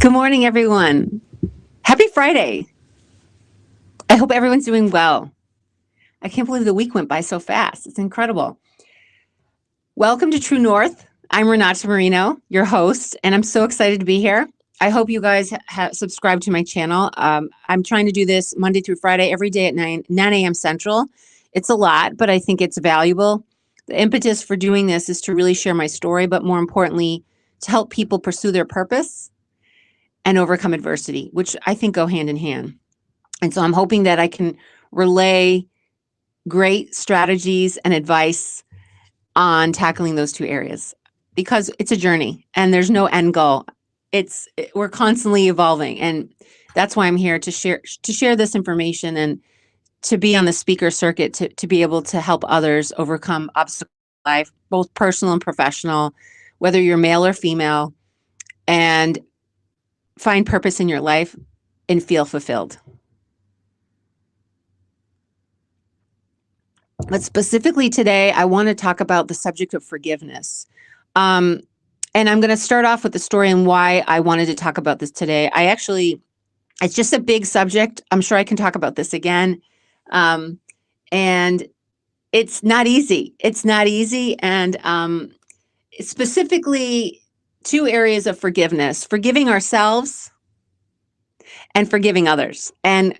Good morning, everyone. Happy Friday. I hope everyone's doing well. I can't believe the week went by so fast. It's incredible. Welcome to True North. I'm Renata Marino, your host, and I'm so excited to be here. I hope you guys have subscribed to my channel. I'm trying to do this Monday through Friday, every day at 9 a.m. Central. It's a lot, but I think it's valuable. The impetus for doing this is to really share my story, but more importantly, to help people pursue their purpose and overcome adversity, which I think go hand in hand. And so I'm hoping that I can relay great strategies and advice on tackling those two areas because it's a journey and there's no end goal. We're constantly evolving, and that's why I'm here to share this information and to be on the speaker circuit to be able to help others overcome obstacles in life, both personal and professional, whether you're male or female, and find purpose in your life and feel fulfilled. But specifically today, I want to talk about the subject of forgiveness. And I'm going to start off with the story and why I wanted to talk about this today. It's just a big subject. I'm sure I can talk about this again. And it's not easy. It's not easy. And specifically, two areas of forgiveness: forgiving ourselves and forgiving others. And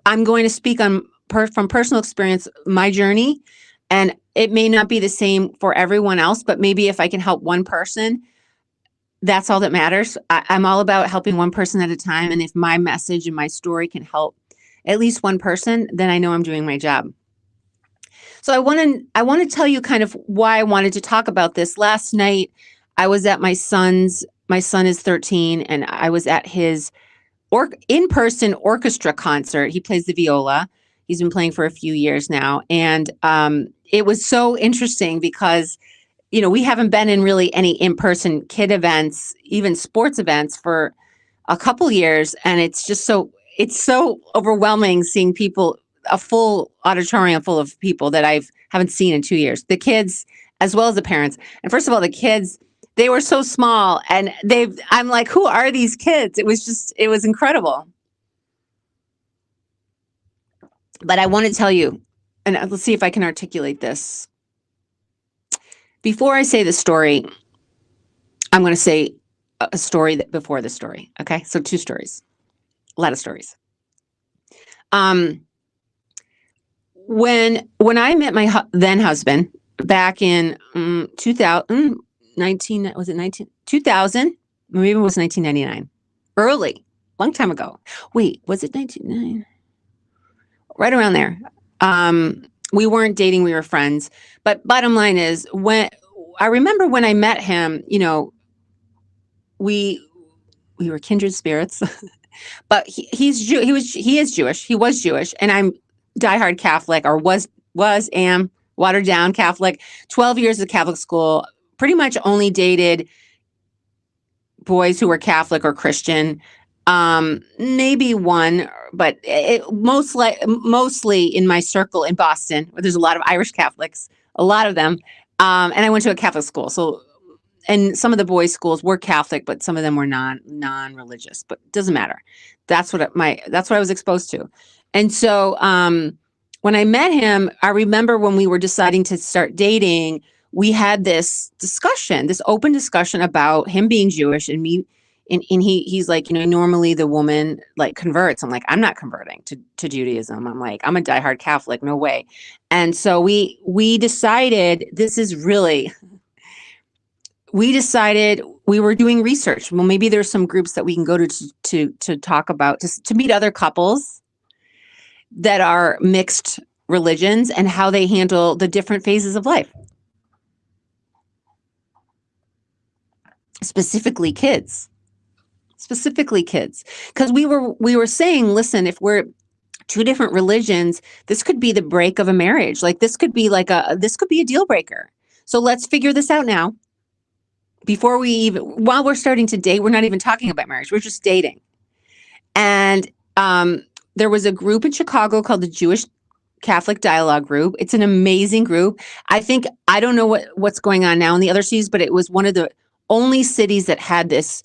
I'm going to speak on from personal experience, my journey, and it may not be the same for everyone else, but maybe if I can help one person, that's all that matters. I'm all about helping one person at a time. And if my message and my story can help at least one person, then I know I'm doing my job. So I want to tell you kind of why I wanted to talk about this. Last night, I was at my son is 13, and I was at his in-person orchestra concert. He plays the viola. He's been playing for a few years now. And it was so interesting because, we haven't been in really any in-person kid events, even sports events, for a couple years. And it's so overwhelming seeing people, a full auditorium full of people that I haven't seen in 2 years, the kids as well as the parents. And first of all, the kids, they were so small, and I'm like, who are these kids? It was incredible. But I want to tell you, and let's see if I can articulate this. Before I say the story, I'm going to say a story before the story. Okay, so two stories, a lot of stories. When I met my then husband back in 2019, was it 2000? Maybe it was 1999. Early, long time ago. Wait, was it 1999? Right around there. We weren't dating, we were friends. But bottom line is, when I remember when I met him, we were kindred spirits. But he is Jewish. He was Jewish, and I'm diehard Catholic, or am watered down Catholic. 12 years of Catholic school. Pretty much only dated boys who were Catholic or Christian. Maybe one, but mostly in my circle in Boston, where there's a lot of Irish Catholics, a lot of them. And I went to a Catholic school. So, and some of the boys' schools were Catholic, but some of them were non-religious, but it doesn't matter. That's what I was exposed to. And so, when I met him, I remember when we were deciding to start dating, we had this open discussion about him being Jewish and me. And he's like, normally the woman like converts. I'm like, I'm not converting to Judaism. I'm like, I'm a diehard Catholic. No way. And so we decided we were doing research. Well, maybe there's some groups that we can go to talk about, to meet other couples that are mixed religions and how they handle the different phases of life. Specifically kids, because we were saying, listen, if we're two different religions, this could be the break of a marriage. Like this could be a deal breaker. So let's figure this out now. While we're starting to date, we're not even talking about marriage. We're just dating. And there was a group in Chicago called the Jewish Catholic Dialogue Group. It's an amazing group. I don't know what's going on now in the other cities, but it was one of the only cities that had this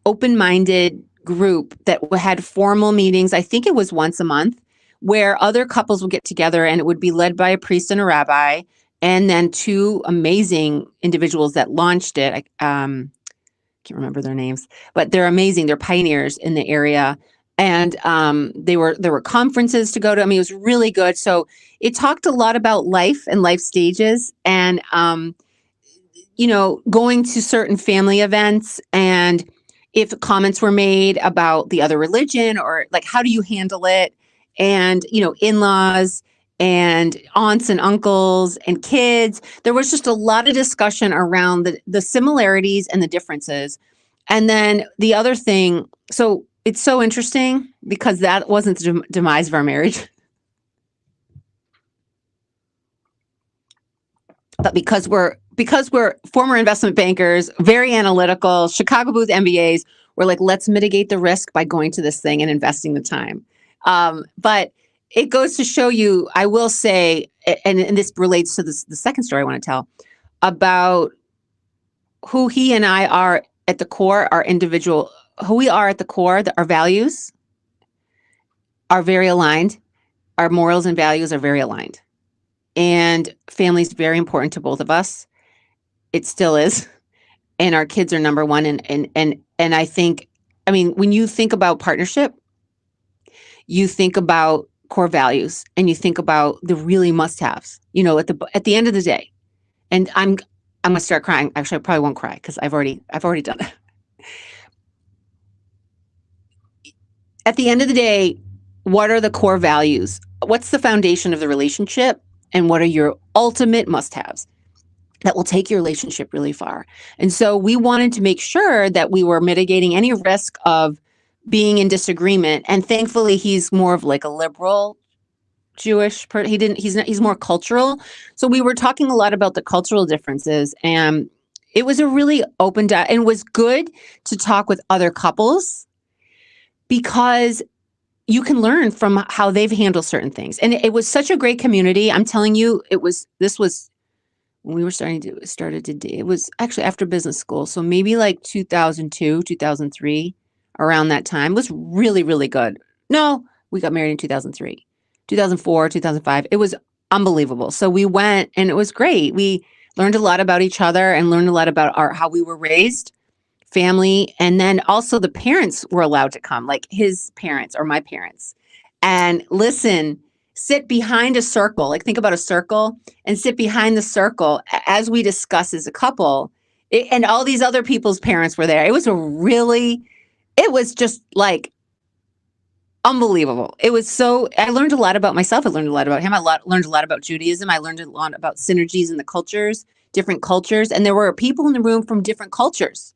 open-minded group that had formal meetings. I think it was once a month, where other couples would get together, and it would be led by a priest and a rabbi, and then two amazing individuals that launched it. I can't remember their names, but they're amazing. They're pioneers in the area. And there were conferences to go to. I mean, it was really good. So it talked a lot about life and life stages, and going to certain family events, and if comments were made about the other religion, or like, how do you handle it? And, in-laws and aunts and uncles and kids. There was just a lot of discussion around the similarities and the differences. And then the other thing, so it's so interesting because that wasn't the demise of our marriage. But because we're former investment bankers, very analytical, Chicago booth MBAs, we're like, let's mitigate the risk by going to this thing and investing the time. But it goes to show you, I will say, and this relates to the second story I want to tell, about who he and I are at the core, our individual, who we are at the core, our values are very aligned. Our morals and values are very aligned. And family is very important to both of us. It still is. And our kids are number one. And I think, I mean, when you think about partnership, you think about core values, and you think about the really must-haves, at the end of the day. And I'm gonna start crying. Actually, I probably won't cry because I've already done it. At the end of the day, what are the core values? What's the foundation of the relationship? And what are your ultimate must-haves that will take your relationship really far? And so we wanted to make sure that we were mitigating any risk of being in disagreement. And thankfully, he's more of like a liberal Jewish person. He's more cultural. So we were talking a lot about the cultural differences, and it was a really open and it was good to talk with other couples, because you can learn from how they've handled certain things. And it was such a great community. I'm telling you, this was when we were started to date. It was actually after business school. So maybe like 2002, 2003, around that time. It was really, really good. No, we got married in 2003, 2004, 2005. It was unbelievable. So we went, and it was great. We learned a lot about each other and learned a lot about how we were raised, family. And then also the parents were allowed to come, like his parents or my parents, and listen, sit behind a circle, like think about a circle, and sit behind the circle as we discuss as a couple. And all these other people's parents were there. It was just like unbelievable. I learned a lot about myself. I learned a lot about him. Learned a lot about Judaism. I learned a lot about synergies in the cultures, different cultures. And there were people in the room from different cultures.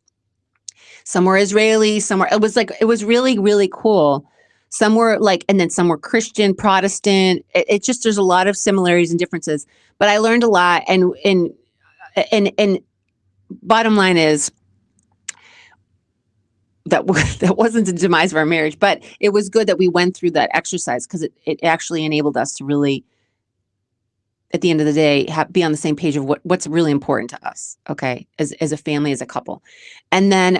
Some were Israeli, it was really, really cool. Some were and then some were Christian, Protestant. There's a lot of similarities and differences, but I learned a lot. And bottom line is that wasn't the demise of our marriage, but it was good that we went through that exercise, because it actually enabled us to really, at the end of the day, be on the same page of what's really important to us, okay, as a family, as a couple. And then,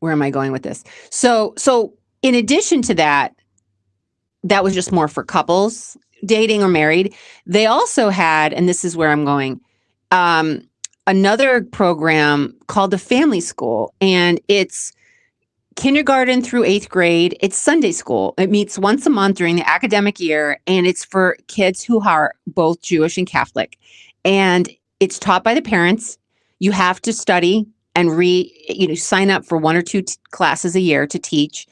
where am I going with this? So in addition to that was just more for couples dating or married. They also had, and this is where I'm going, another program called the Family School, and it's kindergarten through 8th grade. It's Sunday school. It meets once a month during the academic year, and it's for kids who are both Jewish and Catholic. And it's taught by the parents. You have to study and sign up for 1 or 2 classes a year to teach,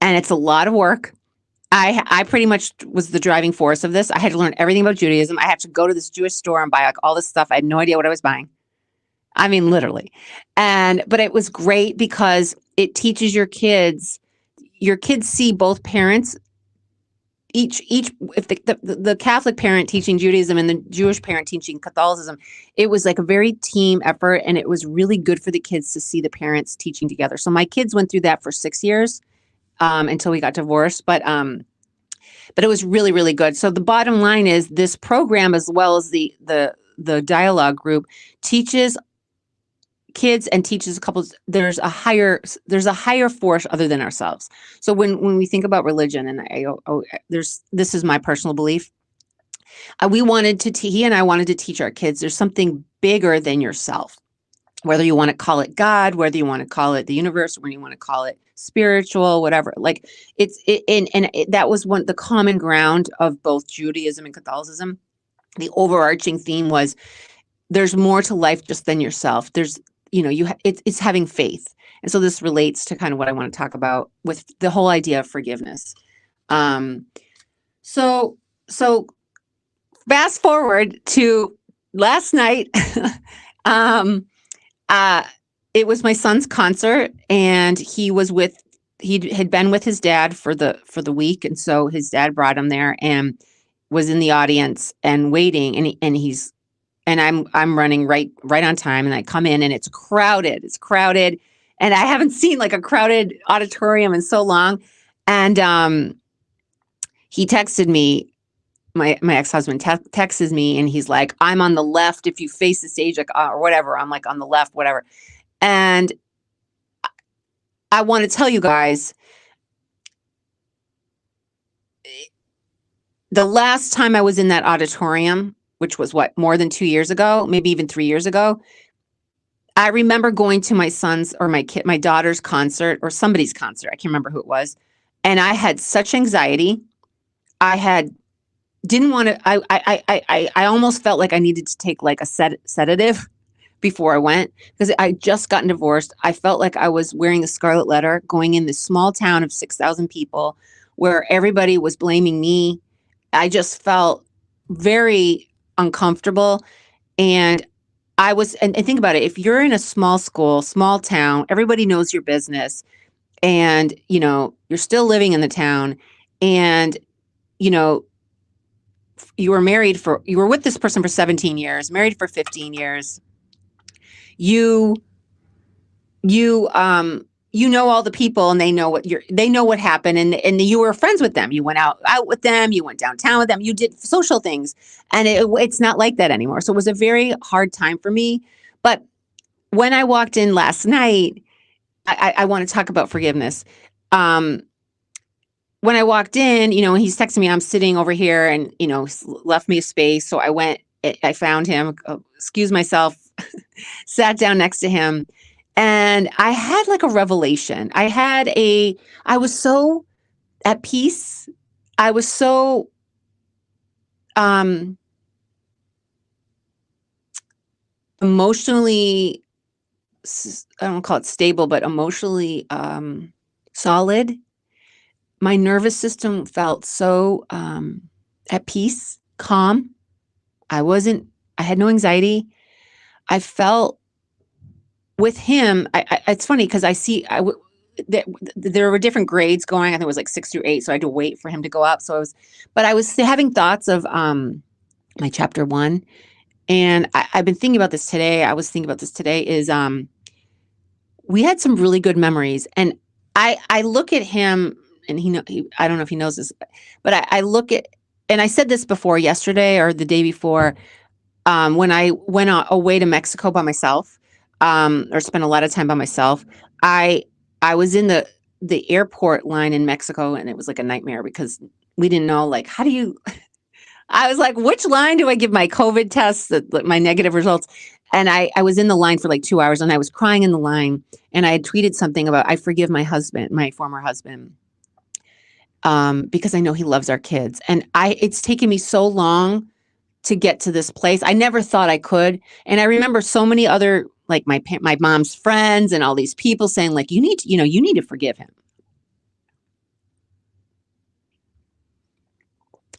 and it's a lot of work. I pretty much was the driving force of this. I had to learn everything about Judaism. I had to go to this Jewish store and buy all this stuff. I had no idea what I was buying. I mean, literally. But it was great because it teaches your kids see both parents, each if the Catholic parent teaching Judaism and the Jewish parent teaching Catholicism. It was like a very team effort, and it was really good for the kids to see the parents teaching together. So my kids went through that for 6 years, until we got divorced, but it was really, really good. So the bottom line is, this program, as well as the dialogue group, teaches kids and teaches couples, there's a higher force other than ourselves. So when we think about religion, and this is my personal belief. We wanted to he and I wanted to teach our kids there's something bigger than yourself. Whether you want to call it God, whether you want to call it the universe, or when you want to call it spiritual, whatever. Like that was the common ground of both Judaism and Catholicism. The overarching theme was there's more to life just than yourself. There's, it's having faith. And so this relates to kind of what I want to talk about with the whole idea of forgiveness. So fast forward to last night. It was my son's concert, and he had been with his dad for the week. And so his dad brought him there and was in the audience and waiting. And I'm running right on time. And I come in and it's crowded. And I haven't seen like a crowded auditorium in so long. And, he texted me, my ex-husband texts me, and he's like, I'm on the left. If you face the stage, like, or whatever, I'm like on the left, whatever. And I want to tell you guys, the last time I was in that auditorium, which was more than 2 years ago, maybe even 3 years ago, I remember going to my son's or my daughter's concert or somebody's concert. I can't remember who it was. And I had such anxiety. Didn't want to, I almost felt like I needed to take like a sedative before I went, because I just gotten divorced. I felt like I was wearing a scarlet letter going in this small town of 6,000 people where everybody was blaming me. I just felt very uncomfortable. And and think about it. If you're in a small school, small town, everybody knows your business, and, you're still living in the town, and, you were with this person for 17 years, married for 15 years. You know all the people, and they know what happened, and you were friends with them. You went out with them, you went downtown with them, you did social things, and it's not like that anymore. So it was a very hard time for me. But when I walked in last night, I want to talk about forgiveness. When I walked in, he's texting me, I'm sitting over here, and, left me a space. So I found him, excused myself, sat down next to him, and I had like a revelation. I was so at peace. I was so, emotionally, I don't call it stable, but emotionally, solid. My nervous system felt so at peace, calm. I had no anxiety. I felt with him. It's funny because there were different grades going. I think it was like 6 through 8. So I had to wait for him to go up. But I was having thoughts of my chapter 1. And I've been thinking about this today. Is we had some really good memories. And I look at him, and I don't know if he knows this, but I look at, and I said this before yesterday or the day before, when I went away to Mexico by myself, or spent a lot of time by myself. I was in the airport line in Mexico, and it was like a nightmare because we didn't know, like, how do you, I was like, which line do I give my COVID tests, my negative results? And I was in the line for like 2 hours, and I was crying in the line, and I had tweeted something about, I forgive my husband, my former husband, because I know he loves our kids. And it's taken me so long to get to this place. I never thought I could. And I remember so many other, like my mom's friends and all these people saying, like, you need to forgive him,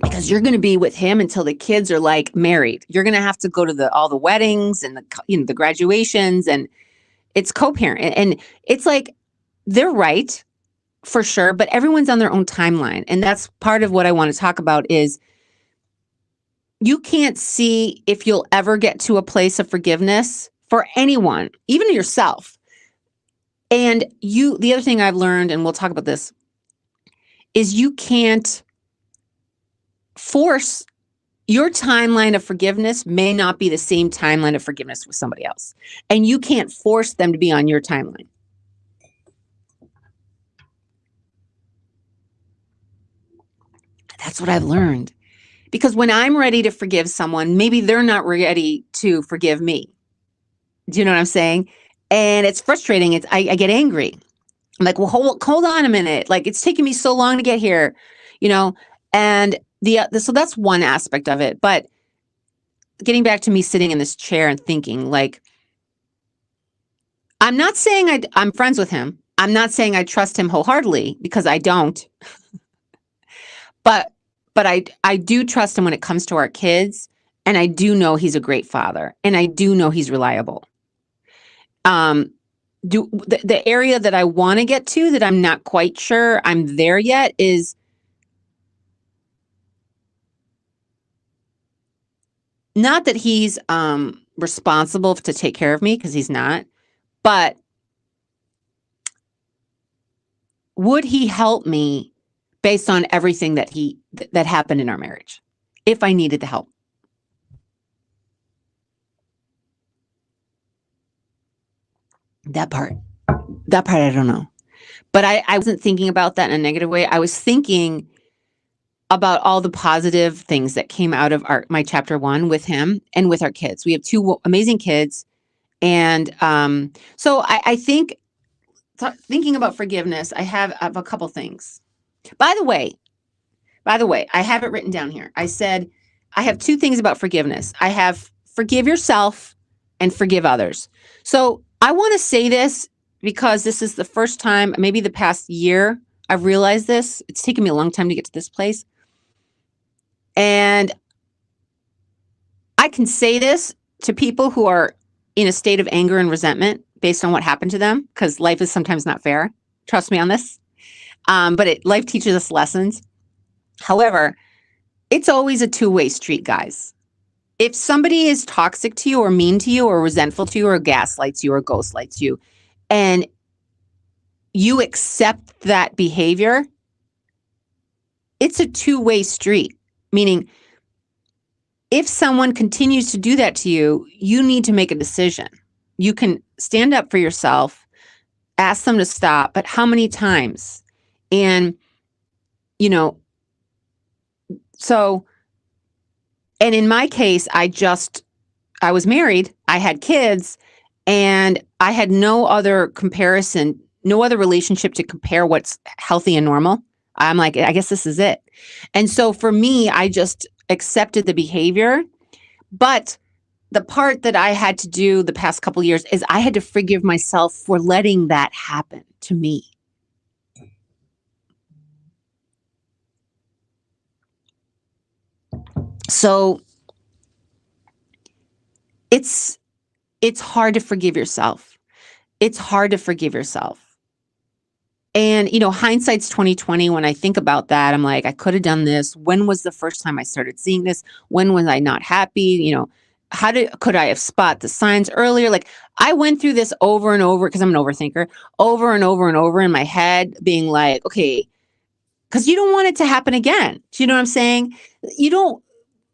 because you're going to be with him until the kids are like married. You're going to have to go to all the weddings and the graduations, and it's co-parent. And it's like, they're right for sure, but everyone's on their own timeline. And that's part of what I want to talk about is you can't see if you'll ever get to a place of forgiveness for anyone, even yourself. And the other thing I've learned, and we'll talk about this, is you can't force your timeline of forgiveness may not be the same timeline of forgiveness with somebody else. And you can't force them to be on your timeline. That's what I've learned. Because when I'm ready to forgive someone, maybe they're not ready to forgive me. Do you know what I'm saying? And it's frustrating. I get angry. I'm like, well, hold on a minute. Like, it's taking me so long to get here, you know? And so that's one aspect of it. But getting back to me sitting in this chair and thinking, like, I'm not saying I'm friends with him. I'm not saying I trust him wholeheartedly, because I don't. But I do trust him when it comes to our kids, and I do know he's a great father, and I do know he's reliable. The area that I want to get to that I'm not quite sure I'm there yet is not that he's responsible to take care of me, because he's not, but would he help me based on everything that happened in our marriage if I needed the help? That part I don't know. But I wasn't thinking about that in a negative way. I was thinking about all the positive things that came out of my chapter 1 with him and with our kids. We have 2 amazing kids. And so I think, thinking about forgiveness, I have a couple things. By the way, I have it written down here. I said, I have 2 things about forgiveness. I have forgive yourself and forgive others. So I want to say this because this is the first time, maybe the past year, I've realized this. It's taken me a long time to get to this place. And I can say this to people who are in a state of anger and resentment based on what happened to them, because life is sometimes not fair. Trust me on this. But life teaches us lessons. However, it's always a two-way street, guys. If somebody is toxic to you or mean to you or resentful to you or gaslights you or ghostlights you, and you accept that behavior, it's a two-way street. Meaning, if someone continues to do that to you, you need to make a decision. You can stand up for yourself, ask them to stop, but how many times? And, so, and in my case, I was married, I had kids, and I had no other comparison, no other relationship to compare what's healthy and normal. I'm like, I guess this is it. And so for me, I just accepted the behavior. But the part that I had to do the past couple of years is I had to forgive myself for letting that happen to me. So it's hard to forgive yourself. It's hard to forgive yourself. And, hindsight's 2020. When I think about that, I'm like, I could have done this. When was the first time I started seeing this? When was I not happy? Could I have spot the signs earlier? Like, I went through this over and over, because I'm an overthinker, over and over and over in my head, being like, okay, because you don't want it to happen again. Do you know what I'm saying?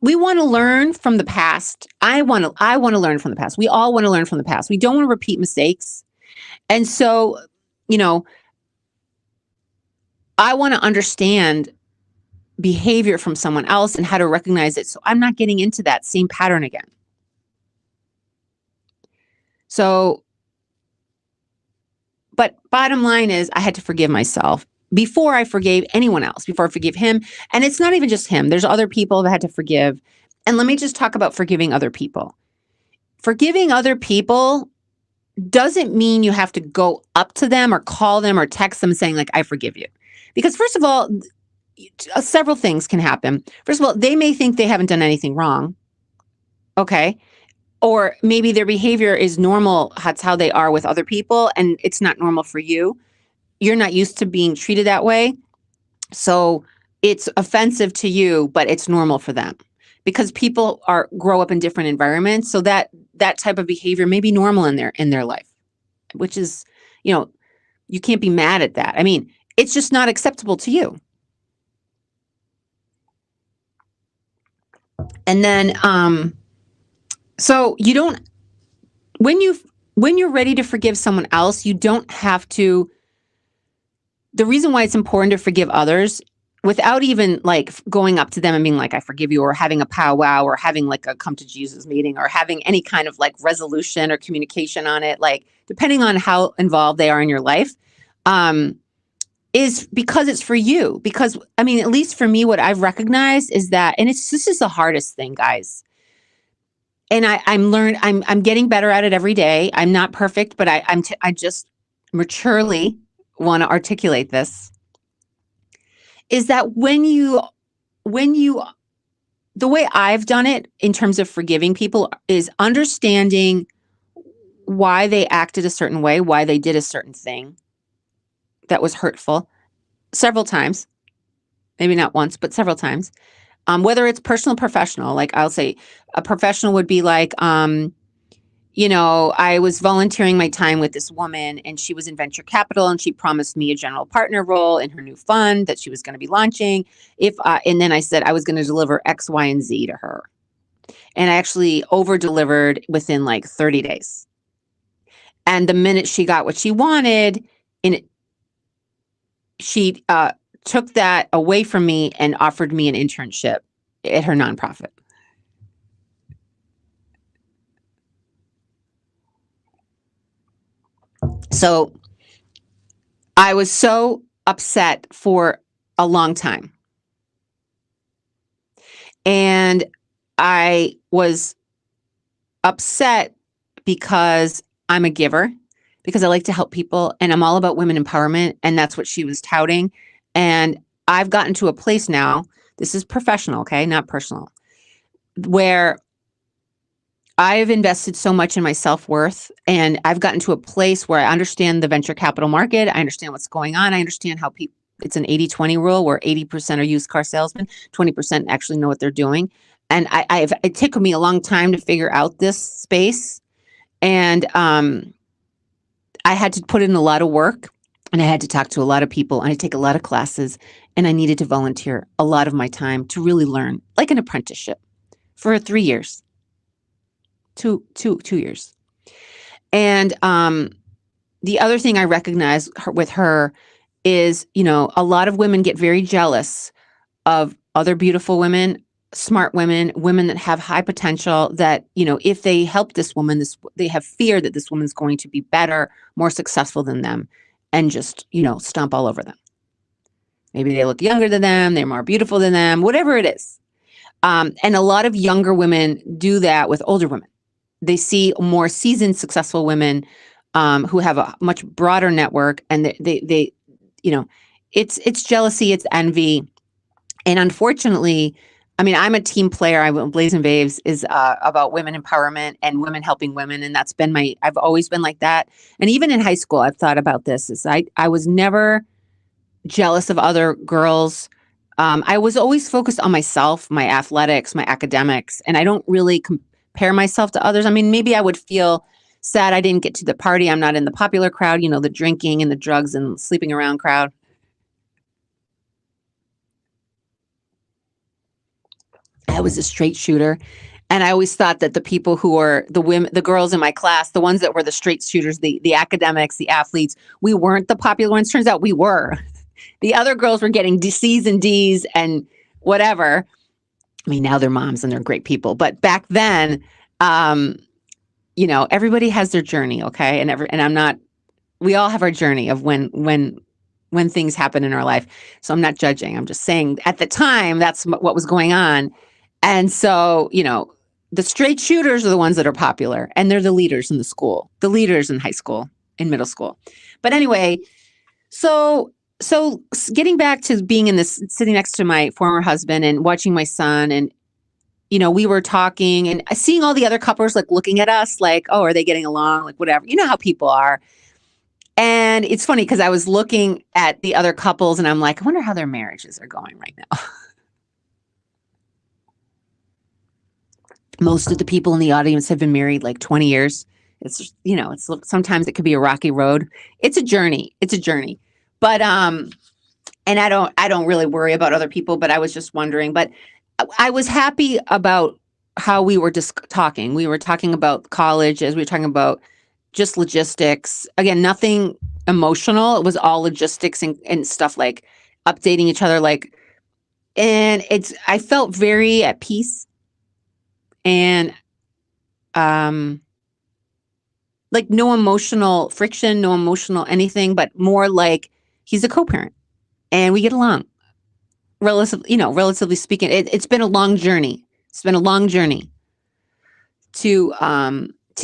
We want to learn from the past. I want to learn from the past. We all want to learn from the past. We don't want to repeat mistakes. And so, I want to understand behavior from someone else and how to recognize it, so I'm not getting into that same pattern again. So, but bottom line is, I had to forgive myself before I forgave anyone else, before I forgave him. And it's not even just him. There's other people that I had to forgive. And let me just talk about forgiving other people. Forgiving other people doesn't mean you have to go up to them or call them or text them saying, like, I forgive you. Because first of all, several things can happen. First of all, they may think they haven't done anything wrong. Okay. Or maybe their behavior is normal. That's how they are with other people, and it's not normal for you. You're not used to being treated that way. So it's offensive to you, but it's normal for them, because people grow up in different environments. So that type of behavior may be normal in their life, which is, you can't be mad at that. I mean, it's just not acceptable to you. And then, so you don't, when you're ready to forgive someone else, you don't have to. The reason why it's important to forgive others without even like going up to them and being like, I forgive you, or having a powwow, or having like a come to Jesus meeting, or having any kind of like resolution or communication on it, like depending on how involved they are in your life, um, is because it's for you. Because I mean, at least for me, what I've recognized is that, and this is the hardest thing, guys. And I'm getting better at it every day. I'm not perfect, but I just maturely want to articulate this, is that when you the way I've done it in terms of forgiving people is understanding why they acted a certain way, why they did a certain thing that was hurtful several times, maybe not once, but several times. Whether it's personal or professional, like I'll say a professional would be like, I was volunteering my time with this woman and she was in venture capital and she promised me a general partner role in her new fund that she was going to be launching. And then I said I was going to deliver X, Y, and Z to her. And I actually over delivered within like 30 days. And the minute she got what she wanted, she took that away from me and offered me an internship at her nonprofit. So I was so upset for a long time. And I was upset because I'm a giver, because I like to help people and I'm all about women empowerment. And that's what she was touting. And I've gotten to a place now, this is professional, okay, not personal, where I've invested so much in my self-worth and I've gotten to a place where I understand the venture capital market. I understand what's going on. I understand how it's an 80-20 rule where 80% are used car salesmen, 20% actually know what they're doing. And it took me a long time to figure out this space. And I had to put in a lot of work and I had to talk to a lot of people and I take a lot of classes and I needed to volunteer a lot of my time to really learn, like an apprenticeship for 3 years. 2 years. And the other thing I recognize with her is, a lot of women get very jealous of other beautiful women, smart women, women that have high potential, that, if they help this woman, they have fear that this woman's going to be better, more successful than them, and just, stomp all over them. Maybe they look younger than them, they're more beautiful than them, whatever it is. And a lot of younger women do that with older women. They see more seasoned, successful women who have a much broader network, and they it's jealousy, it's envy, and unfortunately, I mean, I'm a team player. Blazing Babes is about women empowerment and women helping women, and that's been I've always been like that. And even in high school, I've thought about this. I was never jealous of other girls. I was always focused on myself, my athletics, my academics, and I don't really compare myself to others. I mean, maybe I would feel sad I didn't get to the party. I'm not in the popular crowd, the drinking and the drugs and sleeping around crowd. I was a straight shooter. And I always thought that the people who were the girls in my class, the ones that were the straight shooters, the academics, the athletes, we weren't the popular ones. Turns out we were. The other girls were getting C's and D's and whatever. I mean, now they're moms and they're great people. But back then, everybody has their journey, okay? And we all have our journey of when things happen in our life. So I'm not judging. I'm just saying at the time, that's what was going on. And so, the straight shooters are the ones that are popular, and they're the leaders in the school, the leaders in high school, in middle school. But anyway, so getting back to being sitting next to my former husband and watching my son, and, we were talking and seeing all the other couples like looking at us like, oh, are they getting along? Like, whatever, how people are. And it's funny because I was looking at the other couples and I'm like, I wonder how their marriages are going right now. Most of the people in the audience have been married like 20 years. It's, sometimes it could be a rocky road. It's a journey. But, and I don't really worry about other people, but I was just wondering, but I was happy about how we were just talking. We were talking about college as we were talking about just logistics. Again, nothing emotional. It was all logistics and stuff like updating each other. And I felt very at peace and, um, like no emotional friction, no emotional anything, but more like he's a co-parent and we get along relatively speaking. It's been a long journey. It's been a long journey to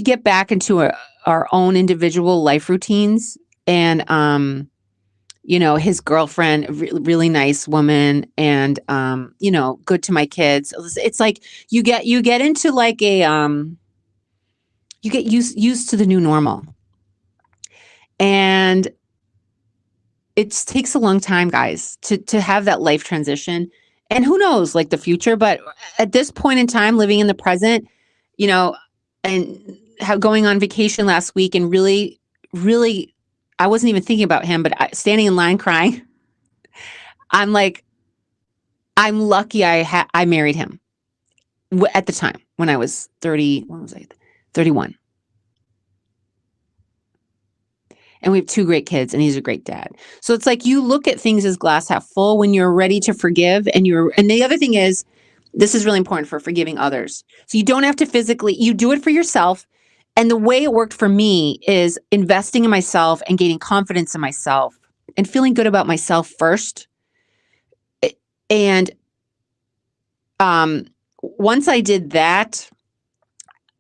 get back into our own individual life routines. And his girlfriend, really nice woman, and good to my kids. It's like you get into like you get used to the new normal, and it takes a long time, guys, to have that life transition. And who knows, like the future, but at this point in time, living in the present, you know, and going on vacation last week, and really, really, I wasn't even thinking about him, but standing in line crying, I'm like, I'm lucky I married him at the time when I was 30. When was I? 31. And we have two great kids, and he's a great dad. So it's like you look at things as glass half full when you're ready to forgive. And the other thing is, this is really important for forgiving others. So you don't have to physically, you do it for yourself. And the way it worked for me is investing in myself and gaining confidence in myself and feeling good about myself first. And once I did that,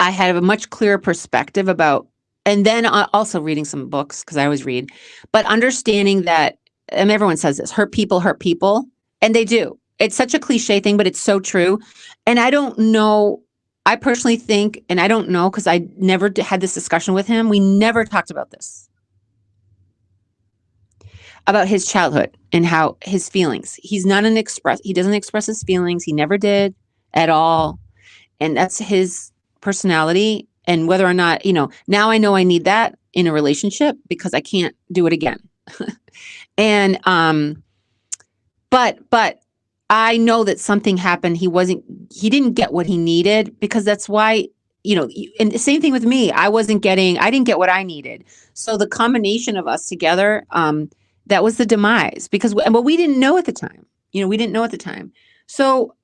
I had a much clearer perspective about, and then also reading some books, because I always read, but understanding that, and everyone says this, hurt people, and they do. It's such a cliche thing, but it's so true. And I don't know, I personally think, and I don't know, because I never had this discussion with him. We never talked about this, about his childhood and how his feelings. He doesn't express his feelings. He never did at all. And that's his personality. And whether or not, now I know I need that in a relationship because I can't do it again. And, but I know that something happened. He didn't get what he needed, because that's why, and the same thing with me. I didn't get what I needed. So the combination of us together, that was the demise, but we didn't know at the time. We didn't know at the time. So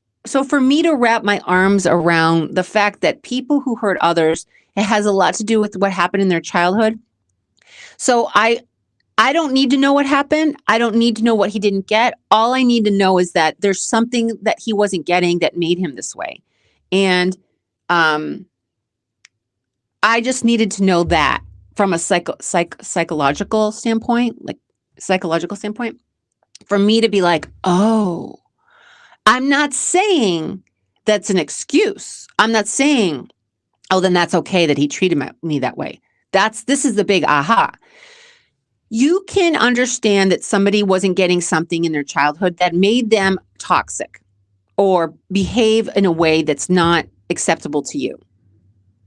for me to wrap my arms around the fact that people who hurt others, it has a lot to do with what happened in their childhood. So I don't need to know what happened. I don't need to know what he didn't get. All I need to know is that there's something that he wasn't getting that made him this way. And I just needed to know that from a psychological standpoint, for me to be like, oh, I'm not saying that's an excuse. I'm not saying, oh, then that's okay that he treated me that way. This is the big aha. You can understand that somebody wasn't getting something in their childhood that made them toxic or behave in a way that's not acceptable to you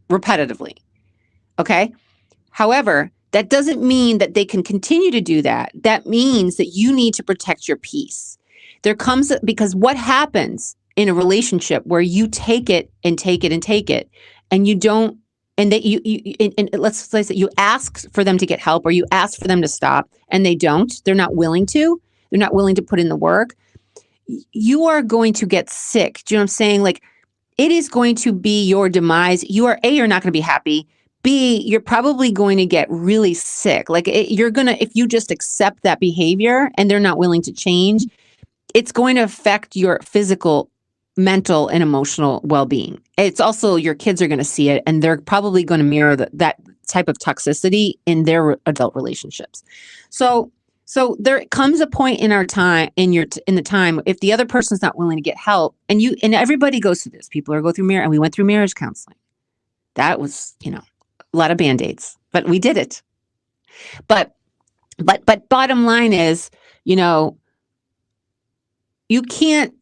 repetitively. Okay? However, that doesn't mean that they can continue to do that. That means that you need to protect your peace. Because what happens in a relationship where you take it and take it and take it, and you don't, and that and let's say that you ask for them to get help, or you ask for them to stop, and they don't, they're not willing to put in the work, you are going to get sick. Do you know what I'm saying? Like, it is going to be your demise. You're not going to be happy. B, you're probably going to get really sick. Like, if you just accept that behavior and they're not willing to change, it's going to affect your physical, mental, and emotional well-being. It's also, your kids are going to see it, and they're probably going to mirror that type of toxicity in their adult relationships. So there comes a point in our time, in the time, if the other person's not willing to get help, and everybody goes through this. People go through and we went through marriage counseling. That was, a lot of Band-Aids, but we did it. But bottom line is, you can't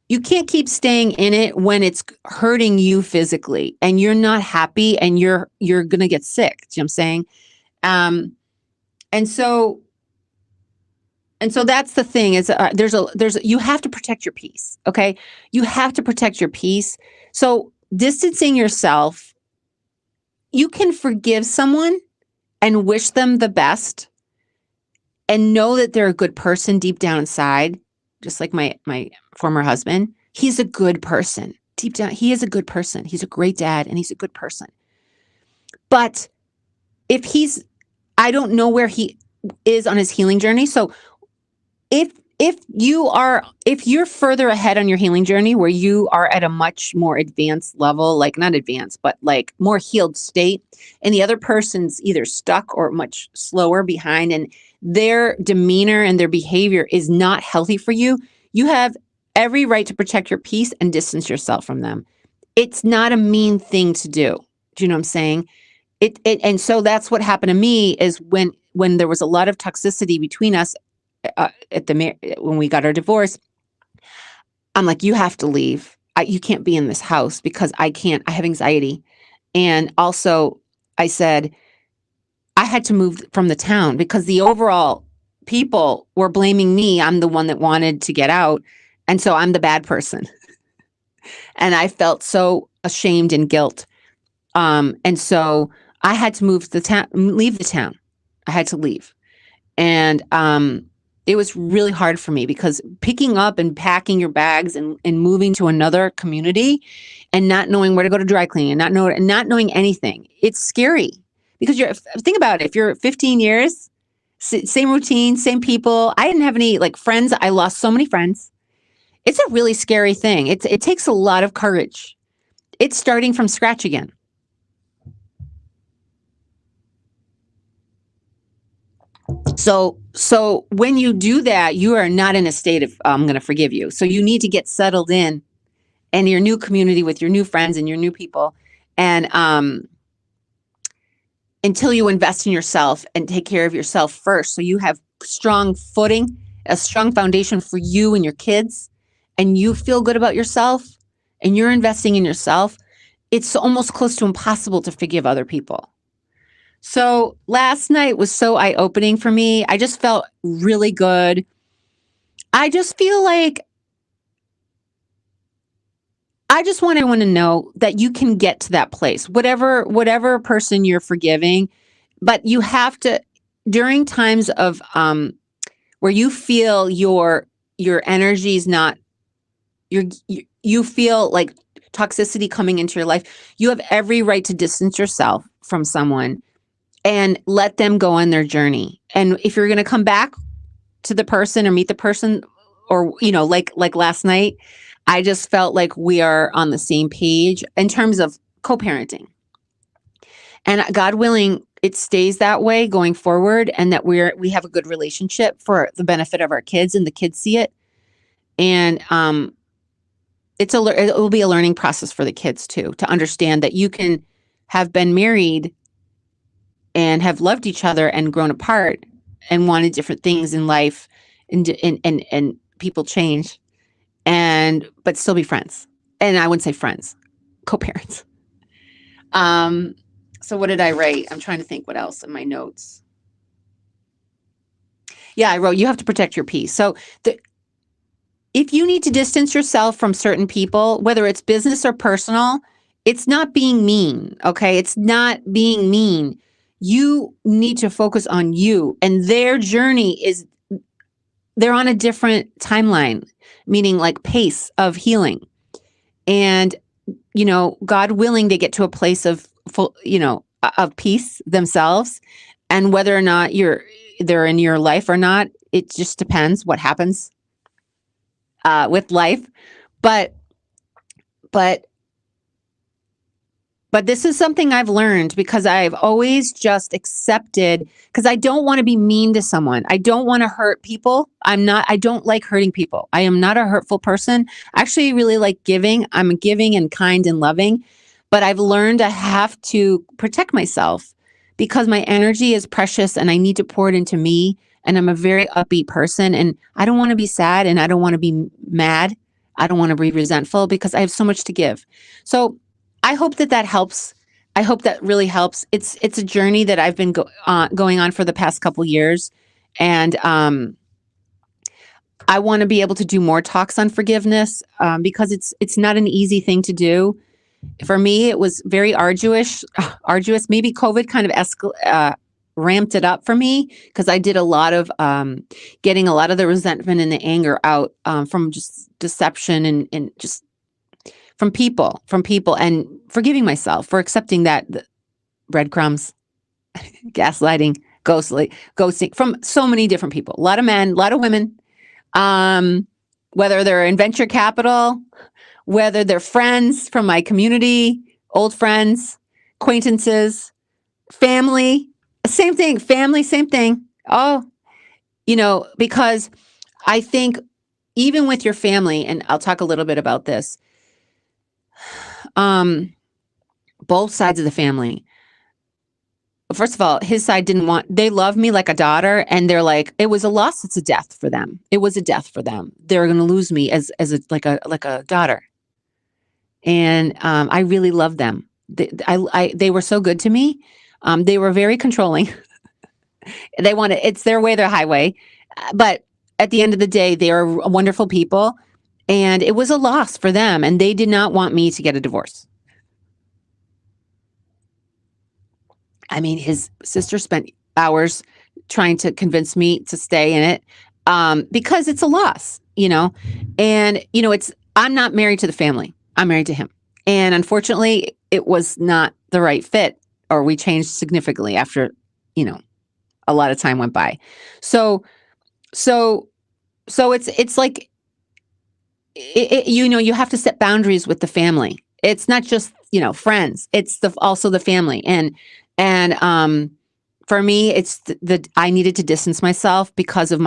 keep staying in it when it's hurting you physically and you're not happy, and you're going to get sick. Do you know what I'm saying? And so that's the thing is you have to protect your peace. Okay. You have to protect your peace. So distancing yourself, you can forgive someone and wish them the best and know that they're a good person deep down inside, just like my former husband. He's a good person. Deep down, he is a good person. He's a great dad and he's a good person. But if I don't know where he is on his healing journey. So if you're further ahead on your healing journey where you are at a much more advanced level, like not advanced, but like more healed state, and the other person's either stuck or much slower behind, and their demeanor and their behavior is not healthy for you, you have every right to protect your peace and distance yourself from them. It's not a mean thing to do. Do you know what I'm saying? And so that's what happened to me is when there was a lot of toxicity between us when we got our divorce. I'm like, you have to leave. You can't be in this house because I have anxiety. And also I said, I had to move from the town because the overall people were blaming me. I'm the one that wanted to get out. And so I'm the bad person. And I felt so ashamed and guilt. And so I had to leave the town. I had to leave. And it was really hard for me because picking up and packing your bags and moving to another community and not knowing where to go to dry cleaning and not knowing anything, it's scary because think about it. If you're 15 years, same routine, same people. I didn't have any like friends. I lost so many friends. It's a really scary thing. It takes a lot of courage. It's starting from scratch again. So when you do that, you are not in a state of, I'm going to forgive you. So you need to get settled in your new community with your new friends and your new people. And until you invest in yourself and take care of yourself first. So you have strong footing, a strong foundation for you and your kids, and you feel good about yourself and you're investing in yourself. It's almost close to impossible to forgive other people. So last night was so eye-opening for me. I just felt really good. I just feel like I just want everyone to know that you can get to that place, whatever person you're forgiving, but you have to, during times of where you feel your energy is not, you feel like toxicity coming into your life, you have every right to distance yourself from someone and let them go on their journey. And if you're going to come back to the person or meet the person, or, like last night, I just felt like we are on the same page in terms of co-parenting. And God willing, it stays that way going forward, and that we have a good relationship for the benefit of our kids, and the kids see it. And it will be a learning process for the kids too, to understand that you can have been married and have loved each other and grown apart and wanted different things in life, and people change, but still be friends. And I wouldn't say friends, co-parents. So what did I write? I'm trying to think what else in my notes. Yeah, I wrote, you have to protect your peace. So if you need to distance yourself from certain people, whether it's business or personal, it's not being mean, okay? It's not being mean. You need to focus on you, and their journey they're on a different timeline, meaning like pace of healing. And, God willing, they get to a place of of peace themselves. And whether or not they're in your life or not, it just depends what happens with life. But this is something I've learned, because I've always just accepted, because I don't want to be mean to someone. I don't want to hurt people. I don't like hurting people. I am not a hurtful person. I actually really like giving. I'm giving and kind and loving, but I've learned I have to protect myself because my energy is precious and I need to pour it into me. And I'm a very upbeat person, and I don't want to be sad, and I don't want to be mad. I don't want to be resentful, because I have so much to give. So I hope that helps. I hope that really helps. It's a journey that I've been going on for the past couple years, and I want to be able to do more talks on forgiveness because it's not an easy thing to do. For me, it was very arduous. Arduous. Maybe COVID kind of ramped it up for me because I did a lot of getting a lot of the resentment and the anger out from just deception and just from people, and forgiving myself for accepting that breadcrumbs, gaslighting, ghosting from so many different people. A lot of men, a lot of women, whether they're in venture capital, whether they're friends from my community, old friends, acquaintances, family, same thing, family, same thing. Oh, because I think even with your family, and I'll talk a little bit about this, both sides of the family. First of all, his side they love me like a daughter, and they're like, it was a loss. It's a death for them. It was a death for them. They're going to lose me as like a daughter. And I really love them. They were so good to me. They were very controlling. It's their way, their highway. But at the end of the day, they are wonderful people. And it was a loss for them. And they did not want me to get a divorce. I mean, his sister spent hours trying to convince me to stay in it because it's a loss, And, I'm not married to the family. I'm married to him. And unfortunately, it was not the right fit, or we changed significantly after, a lot of time went by. So it's like, you have to set boundaries with the family. It's not just, friends. It's also the family. And for me, it's I needed to distance myself because of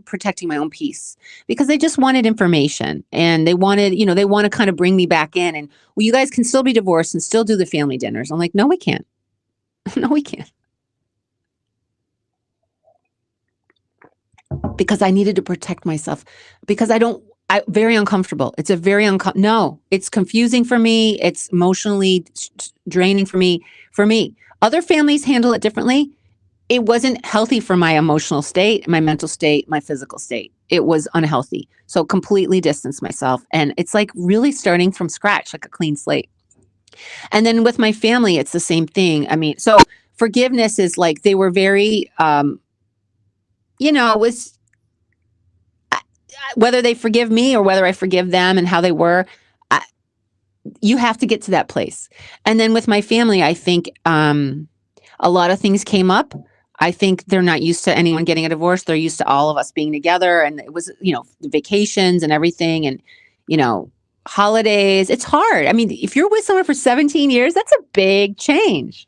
protecting my own peace, because they just wanted information, and they want to kind of bring me back in, and, well, you guys can still be divorced and still do the family dinners. I'm like, no, we can't. No, we can't. Because I needed to protect myself, because very uncomfortable. It's a very no, it's confusing for me. It's emotionally draining for me. Other families handle it differently. It wasn't healthy for my emotional state, my mental state, my physical state. It was unhealthy. So completely distance myself. And it's like really starting from scratch, like a clean slate. And then with my family, it's the same thing. I mean, so forgiveness is like, they were very, it was whether they forgive me or whether I forgive them and how they were, you have to get to that place. And then with my family, I think a lot of things came up. I think they're not used to anyone getting a divorce. They're used to all of us being together, and it was, vacations and everything, and, holidays. It's hard. I mean, if you're with someone for 17 years, that's a big change.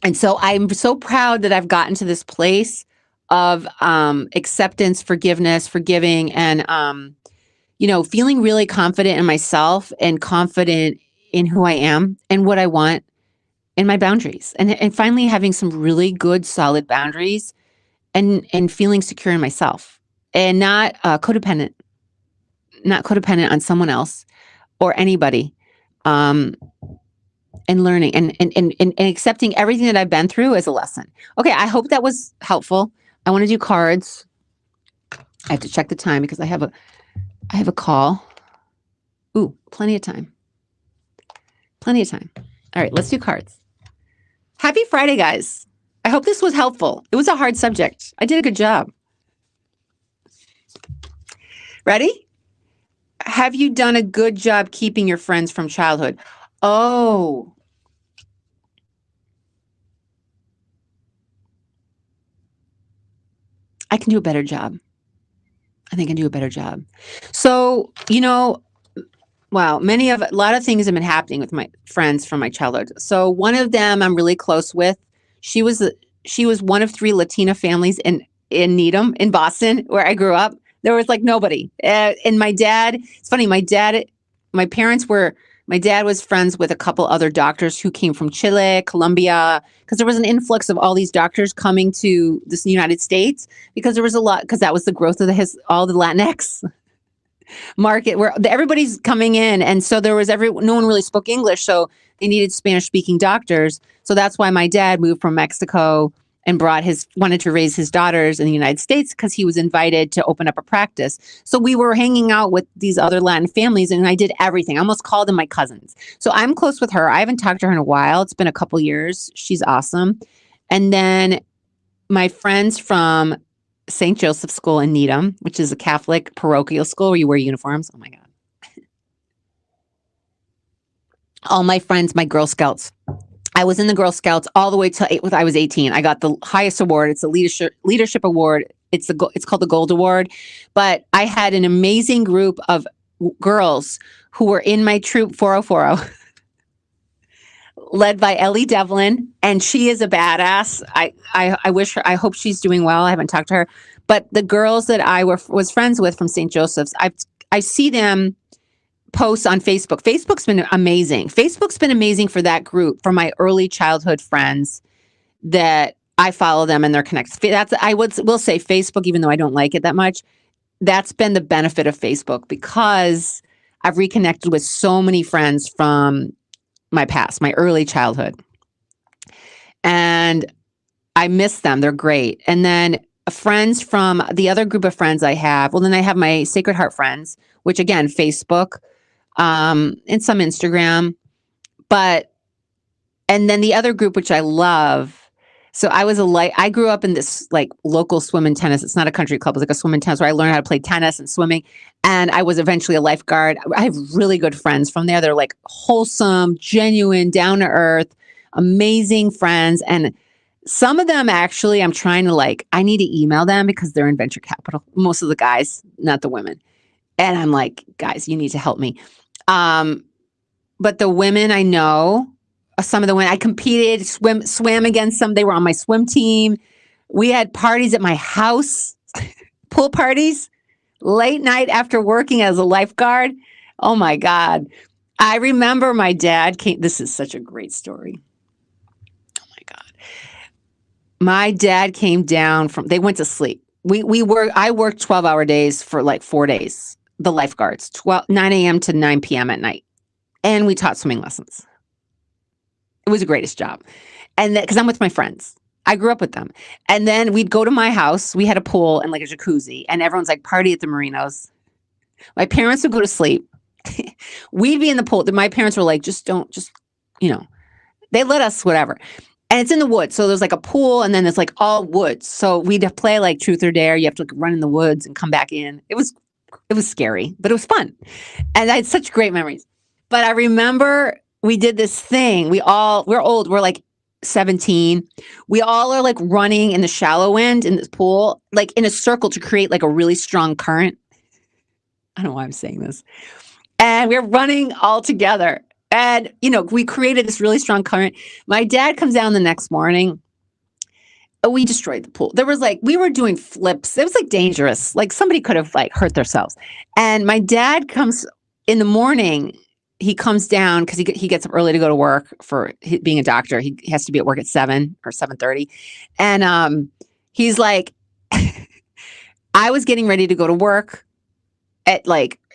And so I'm so proud that I've gotten to this place of acceptance, forgiveness, forgiving, and feeling really confident in myself and confident in who I am and what I want and my boundaries, and finally having some really good, solid boundaries, and feeling secure in myself, and not codependent on someone else or anybody, and learning and accepting everything that I've been through as a lesson. Okay, I hope that was helpful. I want to do cards. I have to check the time because I have a call. Ooh, plenty of time. Plenty of time. All right, let's do cards. Happy Friday, guys. I hope this was helpful. It was a hard subject. I did a good job. Ready? Have you done a good job keeping your friends from childhood? Oh. I can do a better job. I think I can do a better job. So, wow, a lot of things have been happening with my friends from my childhood. So one of them I'm really close with. She was one of 3 Latina families in Needham, in Boston, where I grew up. There was like nobody. And my dad, it's funny, my dad was friends with a couple other doctors who came from Chile, Colombia, because there was an influx of all these doctors coming to this United States, because there was a lot, because that was the growth of all the Latinx market where everybody's coming in. And so no one really spoke English. So they needed Spanish speaking doctors. So that's why my dad moved from Mexico and wanted to raise his daughters in the United States because he was invited to open up a practice. So we were hanging out with these other Latin families, and I did everything. I almost called them my cousins. So I'm close with her. I haven't talked to her in a while. It's been a couple years. She's awesome. And then my friends from St. Joseph's School in Needham, which is a Catholic parochial school where you wear uniforms. Oh my God. All my friends, my Girl Scouts. I was in the Girl Scouts all the way till I was 18. I got the highest award. It's a leadership award. It's called the Gold Award. But I had an amazing group of girls who were in my troop 4040, led by Ellie Devlin, and she is a badass. I wish her. I hope she's doing well. I haven't talked to her, but the girls that I was friends with from St. Joseph's, I see them posts on Facebook. Facebook's been amazing. Facebook's been amazing for that group, for my early childhood friends that I follow them and they're connected. Will say Facebook, even though I don't like it that much. That's been the benefit of Facebook because I've reconnected with so many friends from my past, my early childhood. And I miss them. They're great. And then friends from the other group of friends I have, well, then I have my Sacred Heart friends, which again, Facebook, and some Instagram, and then the other group, which I love. So I grew up in this like local swim and tennis. It's not a country club. It's like a swim and tennis where I learned how to play tennis and swimming. And I was eventually a lifeguard. I have really good friends from there. They're like wholesome, genuine, down to earth, amazing friends. And some of them actually, I'm trying to I need to email them because they're in venture capital. Most of the guys, not the women. And I'm like, guys, you need to help me. But the women I know, some of the women I competed, swam against some. They were on my swim team. We had parties at my house, pool parties, late night after working as a lifeguard. Oh my God. I remember my dad came. This is such a great story. Oh my God. My dad came down they went to sleep. I worked 12-hour days for like 4 days. The lifeguards, 9 a.m. to 9 p.m. at night. And we taught swimming lessons. It was the greatest job. And because I'm with my friends. I grew up with them. And then we'd go to my house. We had a pool and like a jacuzzi. And everyone's like, party at the marinos. My parents would go to sleep. We'd be in the pool. My parents were like, they let us whatever. And it's in the woods. So there's like a pool and then it's like all woods. So we'd play like truth or dare. You have to run in the woods and come back in. It was scary, but it was fun. And I had such great memories. But I remember we did this thing. We're old. We're like 17. We all are like running in the shallow end in this pool, like in a circle to create like a really strong current. I don't know why I'm saying this. And we're running all together. And, we created this really strong current. My dad comes down the next morning. We destroyed the pool. There was we were doing flips. It was dangerous. Somebody could have hurt themselves. And my dad comes in the morning. He comes down because he gets up early to go to work for being a doctor. He has to be at work at 7 or 7:30. And he's like, I was getting ready to go to work at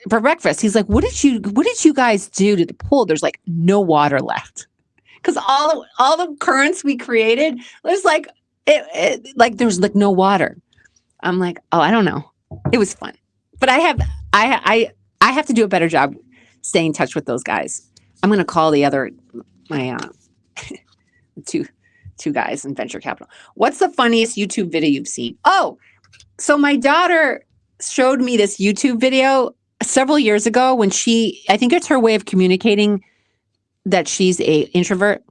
for breakfast. He's like, what did you guys do to the pool? There's no water left. Because all the currents we created, there's there's no water. I'm like, oh, I don't know. It was fun. But I have to do a better job staying in touch with those guys. I'm going to call my two guys in venture capital. What's the funniest YouTube video you've seen? Oh, so my daughter showed me this YouTube video several years ago when I think it's her way of communicating that she's a introvert.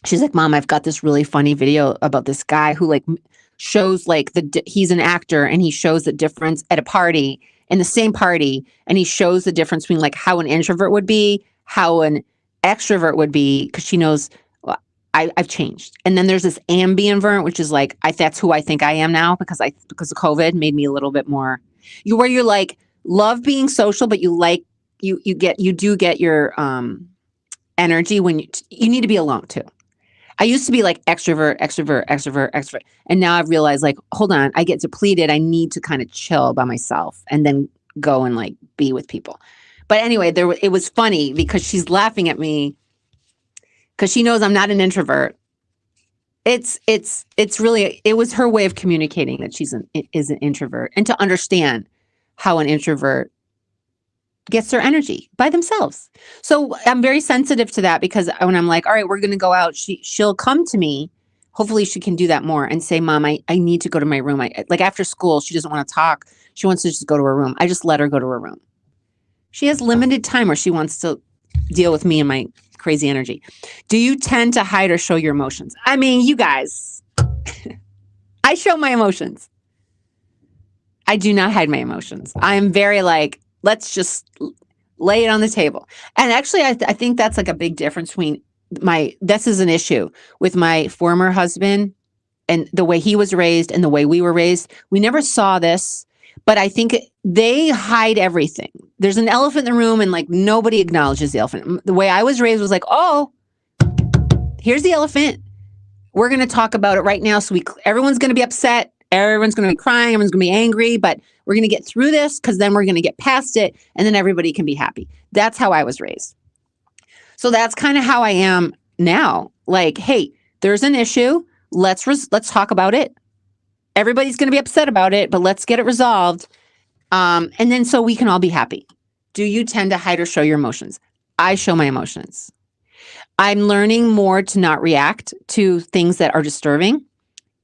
She's like, Mom, I've got this really funny video about this guy who shows he's an actor and he shows the difference at a party, in the same party, and he shows the difference between how an introvert would be, how an extrovert would be, because she knows I've changed. And then there's this ambivert, which is that's who I think I am now because of COVID made me a little bit more where you're love being social, but you do get your energy when you need to be alone too. I used to be extrovert. And now I've realized hold on, I get depleted. I need to kind of chill by myself and then go and be with people. But anyway, it was funny because she's laughing at me because she knows I'm not an introvert. It's really, it was her way of communicating that is an introvert, and to understand how an introvert gets their energy by themselves. So I'm very sensitive to that, because when I'm like, all right, we're going to go out, she'll come to me. Hopefully she can do that more and say, Mom, I need to go to my room. Like after school, she doesn't want to talk. She wants to just go to her room. I just let her go to her room. She has limited time where she wants to deal with me and my crazy energy. Do you tend to hide or show your emotions? I mean, you guys, I show my emotions. I do not hide my emotions. I am very like, let's just lay it on the table. And actually, I think that's like a big difference between this is an issue with my former husband and the way he was raised and the way we were raised. We never saw this, but I think they hide everything. There's an elephant in the room and like nobody acknowledges the elephant. The way I was raised was like, oh, here's the elephant. We're going to talk about it right now. So everyone's going to be upset. Everyone's going to be crying. Everyone's going to be angry, but we're going to get through this because then we're going to get past it and then everybody can be happy. That's how I was raised. So that's kind of how I am now. Like, hey, there's an issue. Let's talk about it. Everybody's going to be upset about it, but let's get it resolved. And then so we can all be happy. Do you tend to hide or show your emotions? I show my emotions. I'm learning more to not react to things that are disturbing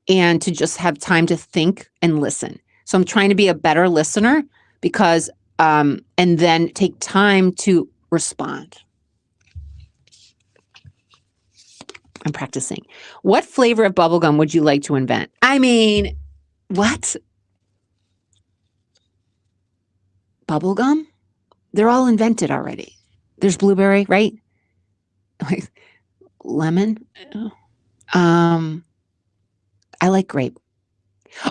and to just have time to think and listen. So I'm trying to be a better listener because, and then take time to respond. I'm practicing. What flavor of bubblegum would you like to invent? I mean, what? Bubblegum? They're all invented already. There's blueberry, right? Lemon? I like grape.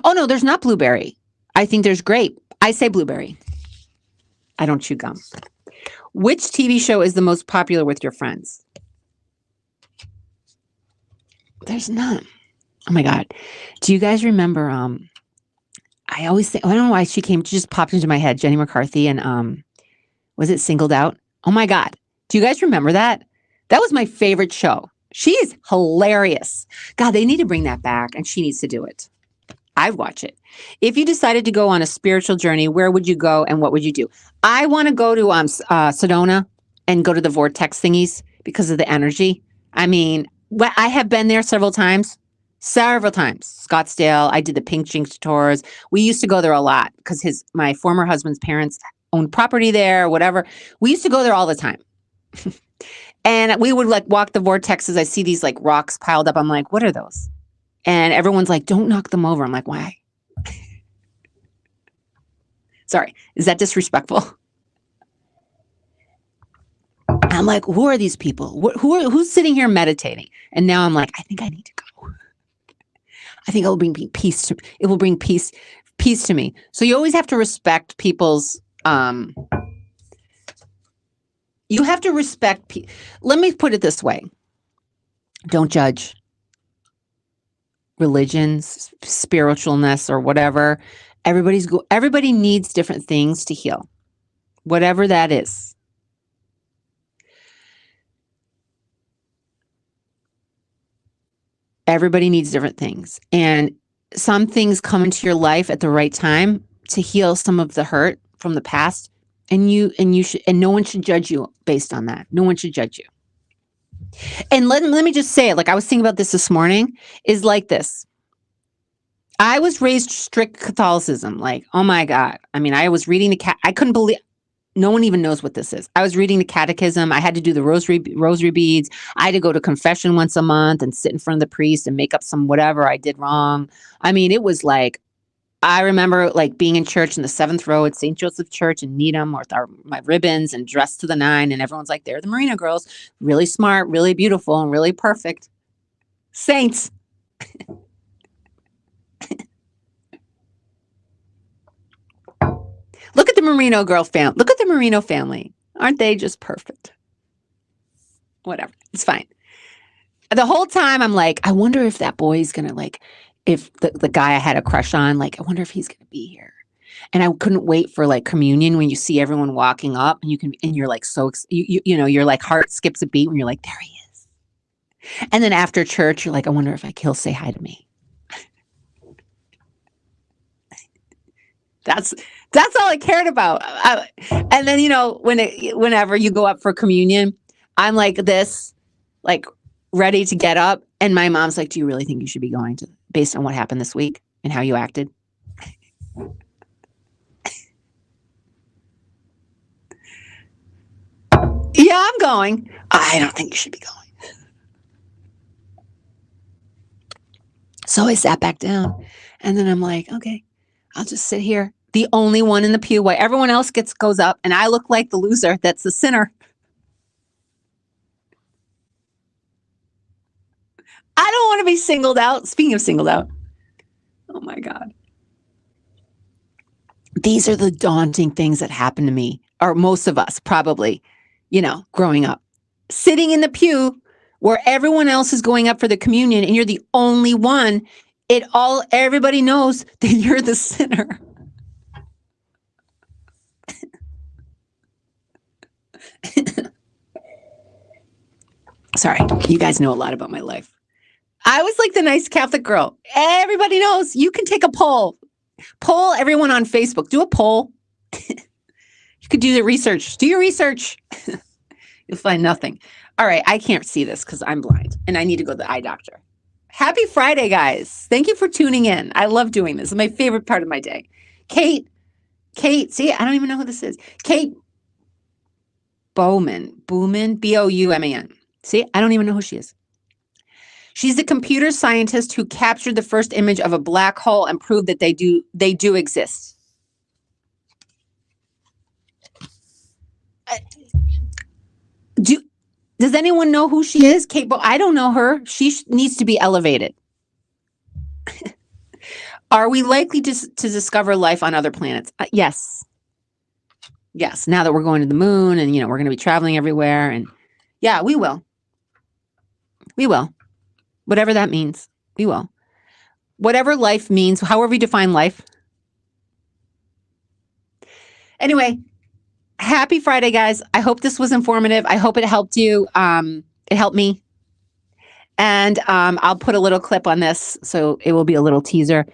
Oh, no, there's not blueberry. I think there's grape. I say blueberry. I don't chew gum. Which TV show is the most popular with your friends? There's none. Oh my God. Do you guys remember, I always think, I don't know why she just popped into my head, Jenny McCarthy and, was it Singled Out? Oh my God. Do you guys remember that? That was my favorite show. She's hilarious. God, they need to bring that back and she needs to do it. I'd watch it. If you decided to go on a spiritual journey, where would you go and what would you do? I want to go to Sedona and go to the vortex thingies because of the energy. I mean, I have been there several times. Scottsdale. I did the Pink Jinx tours. We used to go there a lot because my former husband's parents owned property there, whatever. We used to go there all the time. And we would like walk the vortexes. I see these like rocks piled up. I'm like, what are those? And everyone's like, don't knock them over. I'm like, why? Sorry. Is that disrespectful? I'm like, who are these people? Who's sitting here meditating? And now I'm like, I think I need to go. I think it will bring peace to me. So you always have to respect people's, you have to respect, let me put it this way. Don't judge religions, spiritualness, or whatever. Everybody needs different things to heal, whatever that is. Everybody needs different things. And some things come into your life at the right time to heal some of the hurt from the past. And no one should judge you based on that. No one should judge you. And let me just say it, like I was thinking about this morning, is like this. I was raised strict Catholicism. Like, oh my God. I mean, I was reading I couldn't believe, no one even knows what this is. I was reading the catechism. I had to do the rosary beads. I had to go to confession once a month and sit in front of the priest and make up some whatever I did wrong. I mean, it was like, I remember like being in church in the 7th row at St. Joseph Church in Needham with my ribbons and dressed to the nine. And everyone's like, they're the Marino girls. Really smart, really beautiful, and really perfect. Saints. Look at the Marino girl family. Look at the Marino family. Aren't they just perfect? Whatever. It's fine. The whole time I'm like, I wonder if that boy's going to like, if the guy I had a crush on, like, I wonder if he's going to be here. And I couldn't wait for like communion when you see everyone walking up and you're like, so, you know, your like heart skips a beat when you're like, there he is. And then after church, you're like, I wonder if he'll say hi to me. That's all I cared about. And then, whenever you go up for communion, I'm like this, like ready to get up. And my mom's like, do you really think you should be going to, based on what happened this week and how you acted? Yeah, I'm going. I don't think you should be going. So I sat back down and then I'm like, okay, I'll just sit here. The only one in the pew while everyone else goes up and I look like the loser. That's the sinner. I don't want to be singled out. Speaking of singled out. Oh my God. These are the daunting things that happen to me, or most of us probably, growing up. Sitting in the pew where everyone else is going up for the communion and you're the only one, everybody knows that you're the sinner. Sorry, you guys know a lot about my life. I was like the nice Catholic girl. Everybody knows. You can take a poll. Poll everyone on Facebook. Do a poll. You could do the research. Do your research. You'll find nothing. All right, I can't see this because I'm blind and I need to go to the eye doctor. Happy Friday, guys. Thank you for tuning in. I love doing this. It's my favorite part of my day. Kate, see, I don't even know who this is. Kate Bowman, Bouman. See, I don't even know who she is. She's the computer scientist who captured the first image of a black hole and proved that they do exist. Does anyone know who she is? Kate Bowman. I don't know her. She needs to be elevated. Are we likely to discover life on other planets? Yes. Yes. Now that we're going to the moon and, we're going to be traveling everywhere. And yeah, we will. We will. Whatever that means, we will. Whatever life means, however we define life. Anyway, happy Friday, guys. I hope this was informative. I hope it helped you. It helped me. And I'll put a little clip on this, so it will be a little teaser.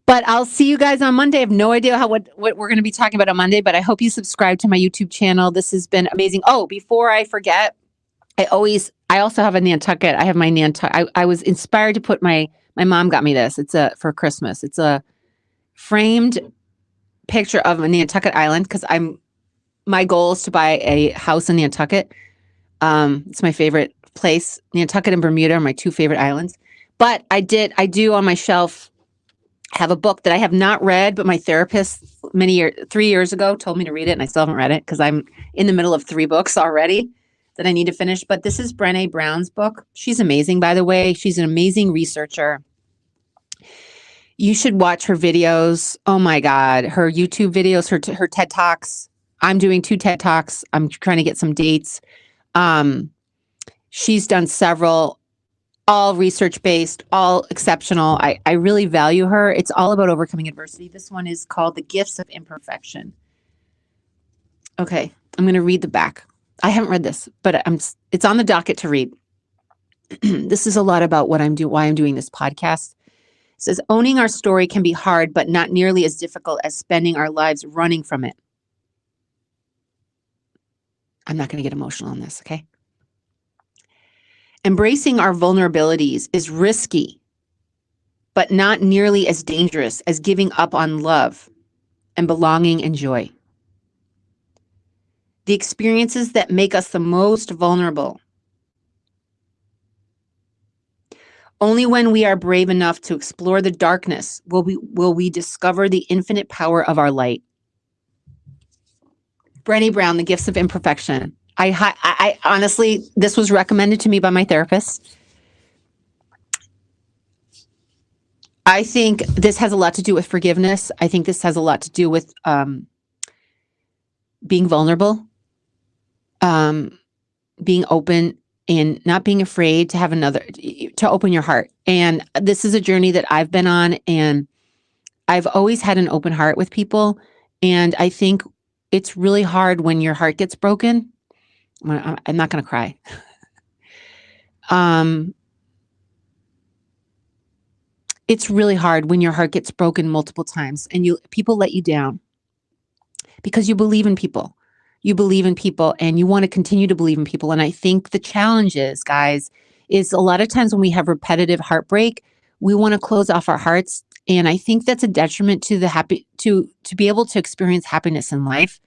But I'll see you guys on Monday. I have no idea what we're going to be talking about on Monday, but I hope you subscribe to my YouTube channel. This has been amazing. Oh, before I forget, I also have a Nantucket. I have my Nantucket. I was inspired to put my mom got me this. It's for Christmas. It's a framed picture of a Nantucket Island because my goal is to buy a house in Nantucket. It's my favorite place. Nantucket and Bermuda are my two favorite islands. But I do on my shelf have a book that I have not read, but my therapist 3 years ago told me to read it, and I still haven't read it because I'm in the middle of 3 books already that I need to finish. But this is Brené Brown's book. She's amazing, by the way. She's an amazing researcher. You should watch her videos. Oh my God. Her YouTube videos, her TED Talks. I'm doing 2 TED Talks. I'm trying to get some dates. She's done several, all research-based, all exceptional. I really value her. It's all about overcoming adversity. This one is called The Gifts of Imperfection. Okay, I'm going to read the back. I haven't read this, but it's on the docket to read. This is a lot about why I'm doing this podcast. It says, owning our story can be hard, but not nearly as difficult as spending our lives running from it. I'm not going to get emotional on this, okay? Embracing our vulnerabilities is risky, but not nearly as dangerous as giving up on love and belonging and joy. The experiences that make us the most vulnerable. Only when we are brave enough to explore the darkness will we discover the infinite power of our light. Brené Brown, The Gifts of Imperfection. I honestly, this was recommended to me by my therapist. I think this has a lot to do with forgiveness. I think this has a lot to do with being vulnerable, being open, and not being afraid to open your heart. And this is a journey that I've been on, and I've always had an open heart with people. And I think it's really hard when your heart gets broken. I'm not going to cry. It's really hard when your heart gets broken multiple times and people let you down because you believe in people. You believe in people and you want to continue to believe in people. And I think the challenge is, guys, is a lot of times when we have repetitive heartbreak, we want to close off our hearts. And I think that's a detriment to the happy to be able to experience happiness in life.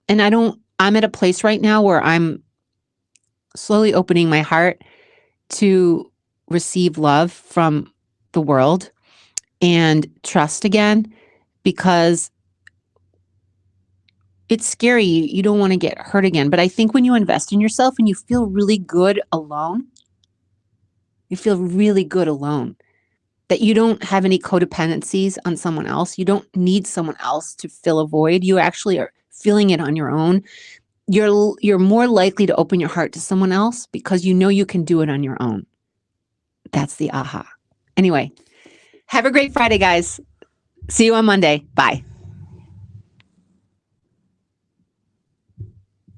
And I'm at a place right now where I'm slowly opening my heart to receive love from the world and trust again, because it's scary. You don't want to get hurt again. But I think when you invest in yourself and you feel really good alone, you feel really good alone, that you don't have any codependencies on someone else. You don't need someone else to fill a void. You actually are feeling it on your own. You're more likely to open your heart to someone else because you know you can do it on your own. That's the aha. Anyway, have a great Friday, guys. See you on Monday. Bye.